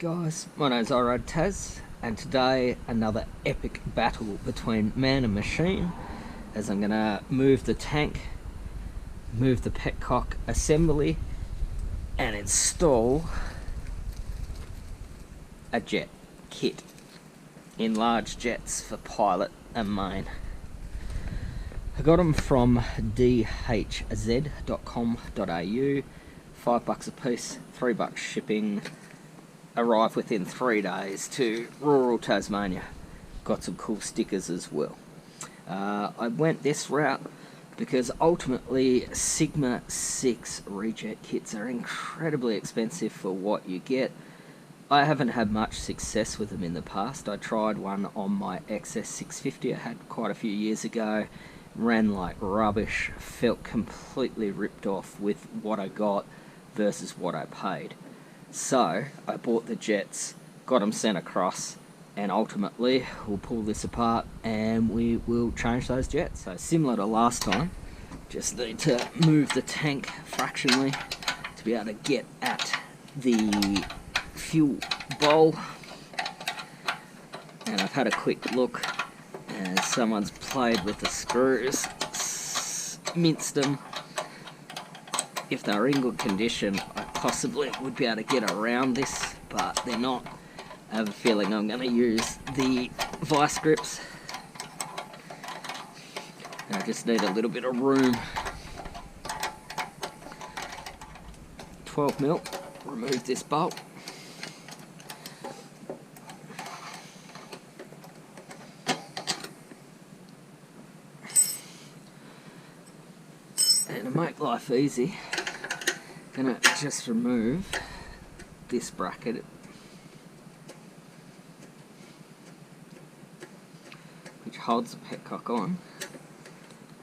Guys, my name's Taz, and today another epic battle between man and machine as I'm gonna move the tank, move the petcock assembly and install a jet kit in large jets for pilot and main. I got them from dhz.com.au, $5 a piece, $3 shipping. Arrived within 3 days to rural Tasmania. Got some cool stickers as well. I went this route because ultimately Sigma 6 Rejet kits are incredibly expensive for what you get. I haven't had much success with them in the past. I tried one on my XV250 I had quite a few years ago. Ran like rubbish, felt completely ripped off with what I got versus what I paid. So I bought the jets, got them sent across, and ultimately we'll pull this apart and we will change those jets. So similar to last time, just need to move the tank fractionally to be able to get at the fuel bowl. And I've had a quick look and someone's played with the screws, minced them. If they were in good condition, I possibly would be able to get around this, but they're not. I have a feeling I'm going to use the vice grips. And I just need a little bit of room. 12mm, remove this bolt. And to make life easy, I'm going to just remove this bracket, which holds the petcock on,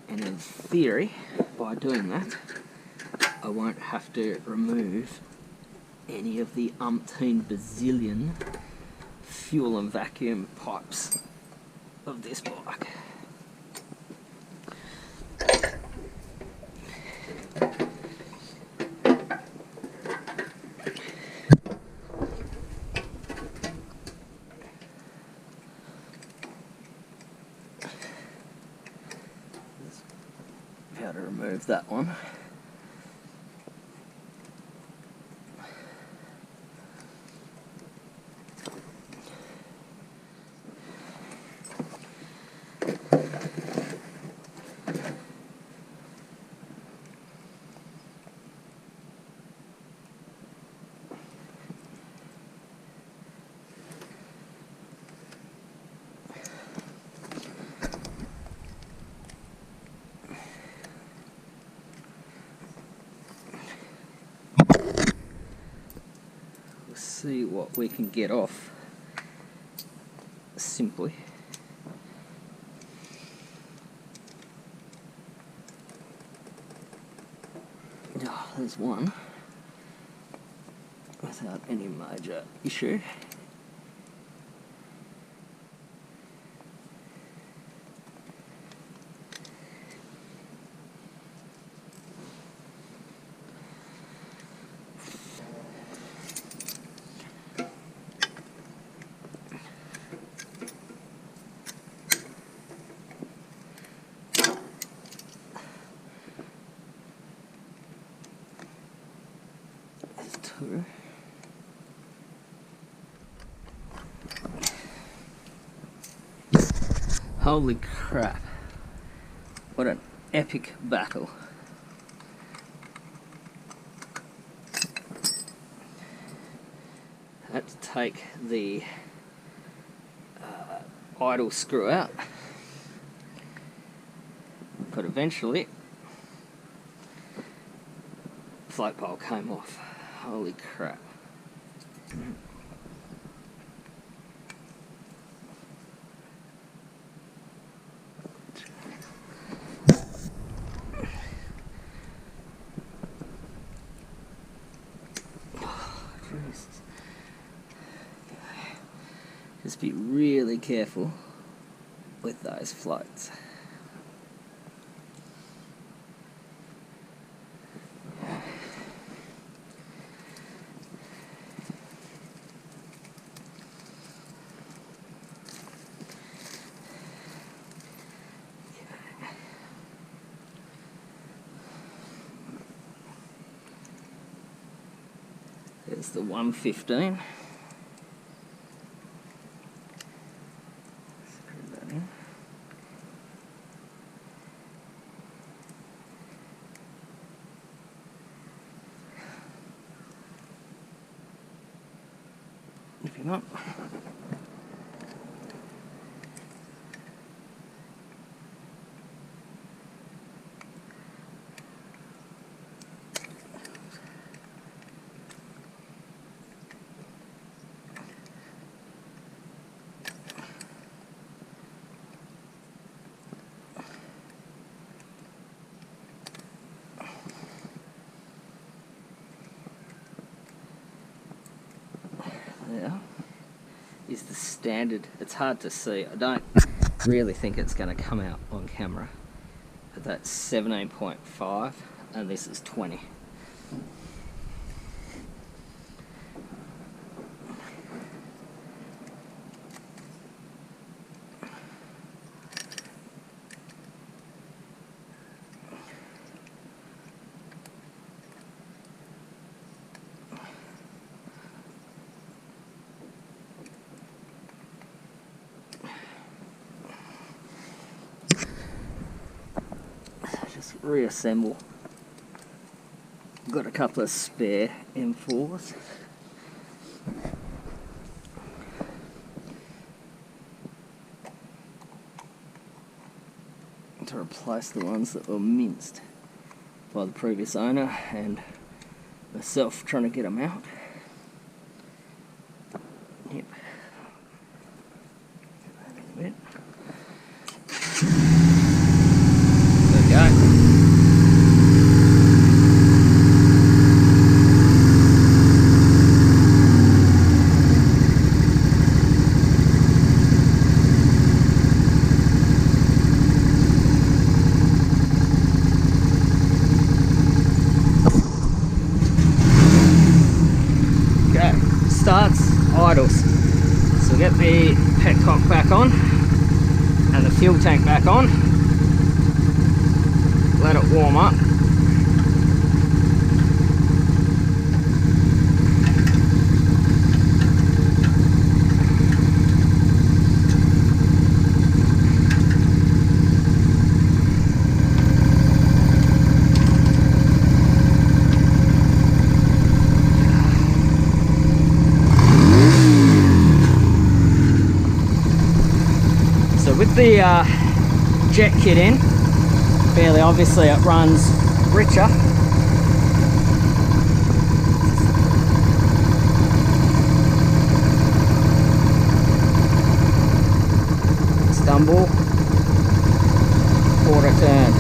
and in theory, by doing that, I won't have to remove any of the umpteen bazillion fuel and vacuum pipes of this bike. How to remove that one. See what we can get off simply. Oh, there's one without any major issue. Two. Holy crap, what an epic battle. I had to take the idle screw out, but eventually float bowl came off. Holy crap. Jesus. Just be really careful with those floats. There's the 115. Screw that in. If you're not. There is the standard. It's hard to see. I don't really think it's going to come out on camera, but that's 17.5 and this is 20. Just reassemble. Got a couple of spare M4s. To replace the ones that were minced by the previous owner and myself trying to get them out. Yep. There we go. Starts, idles. So we'll get the petcock back on and the fuel tank back on. Let it warm up. With the jet kit in, fairly obviously it runs richer. Stumble, quarter turn.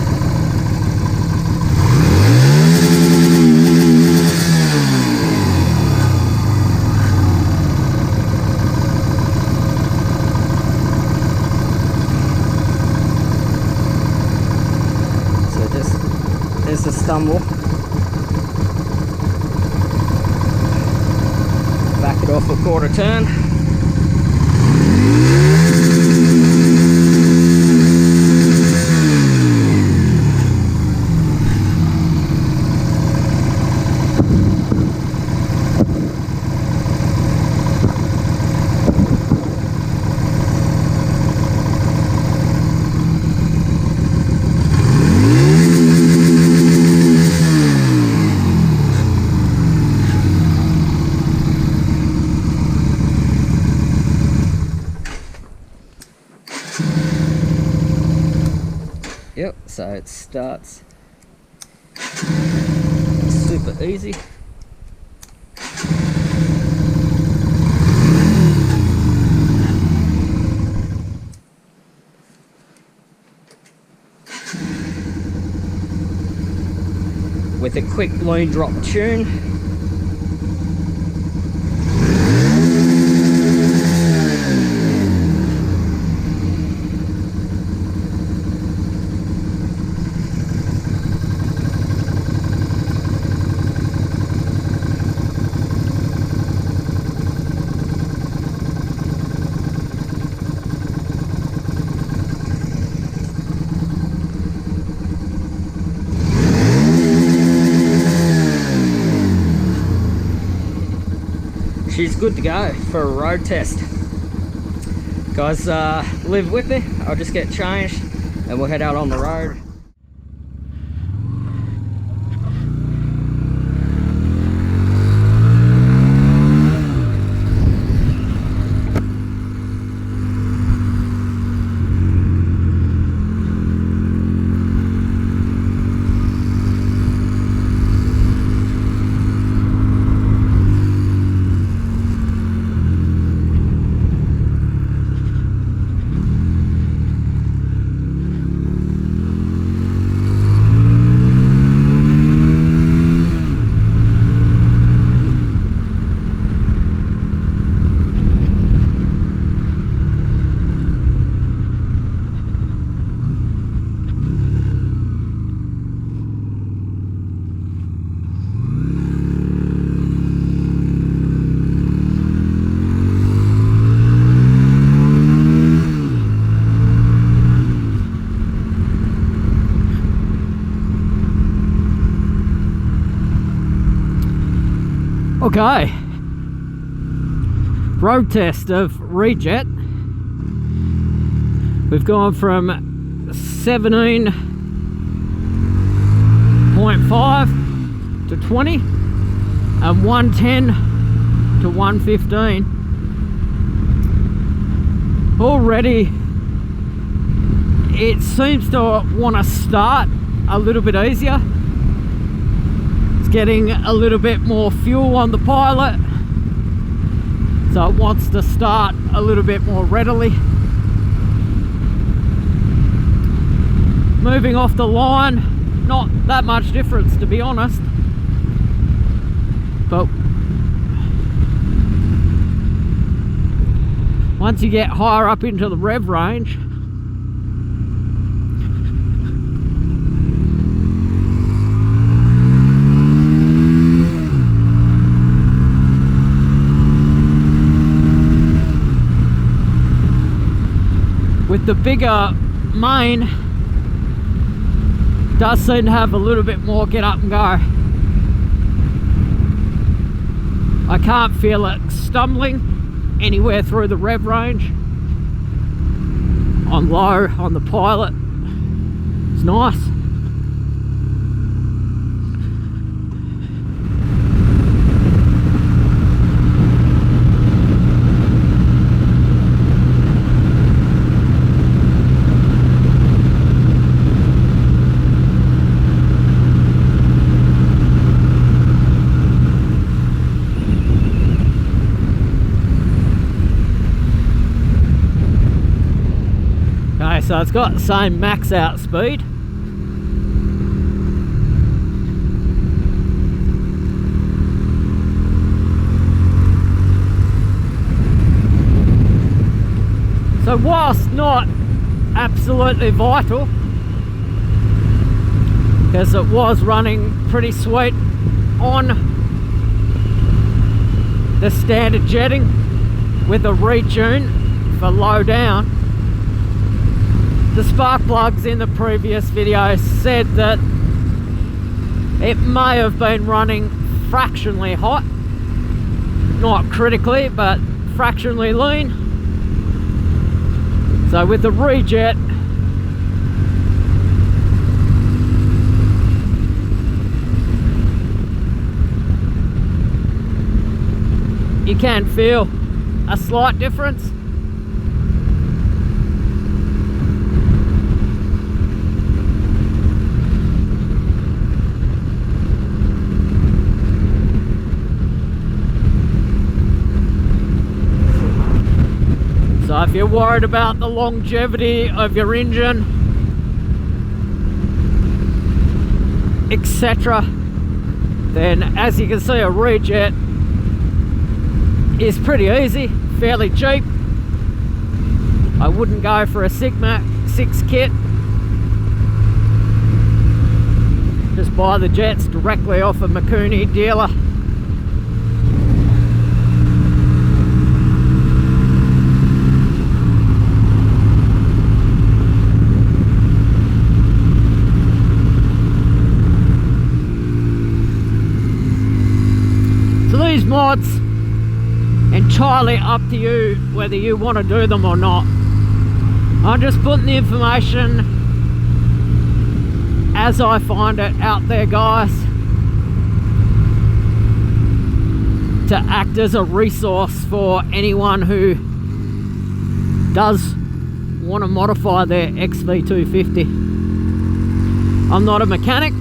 There's the stumble. Back it off a quarter turn. Yep, so it starts super easy. With a quick loon drop tune. she's good to go for a road test. Guys, live with me. I'll just get changed and we'll head out on the road. Okay, road test of Rejet. We've gone from 17.5 to 20 and 110 to 115. Already it seems to want to start a little bit easier. Getting a little bit more fuel on the pilot, so it wants to start a little bit more readily. Moving off the line, not that much difference to be honest, but once you get higher up into the rev range, with the bigger main, does seem to have a little bit more get up and go. I can't feel it stumbling anywhere through the rev range. On low on the pilot, it's nice. So it's got the same max out speed. So whilst not absolutely vital, because it was running pretty sweet on the standard jetting with a retune for low down, the spark plugs in the previous video said that it may have been running fractionally hot, not critically, but fractionally lean. So with the Rejet, you can feel a slight difference. So if you're worried about the longevity of your engine, etc., then as you can see, a Rejet is pretty easy, fairly cheap. I wouldn't go for a Sigma 6 kit. Just buy the jets directly off a Makuni dealer. These mods entirely up to you whether you want to do them or not. I'm just putting the information as I find it out there, guys, to act as a resource for anyone who does want to modify their XV250. I'm not a mechanic,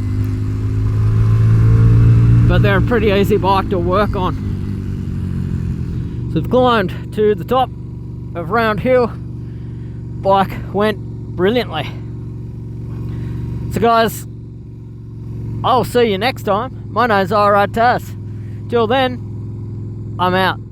but they're a pretty easy bike to work on. So we've climbed to the top of Round Hill. Bike went brilliantly. So guys, I'll see you next time. My name's Taz. Till then, I'm out.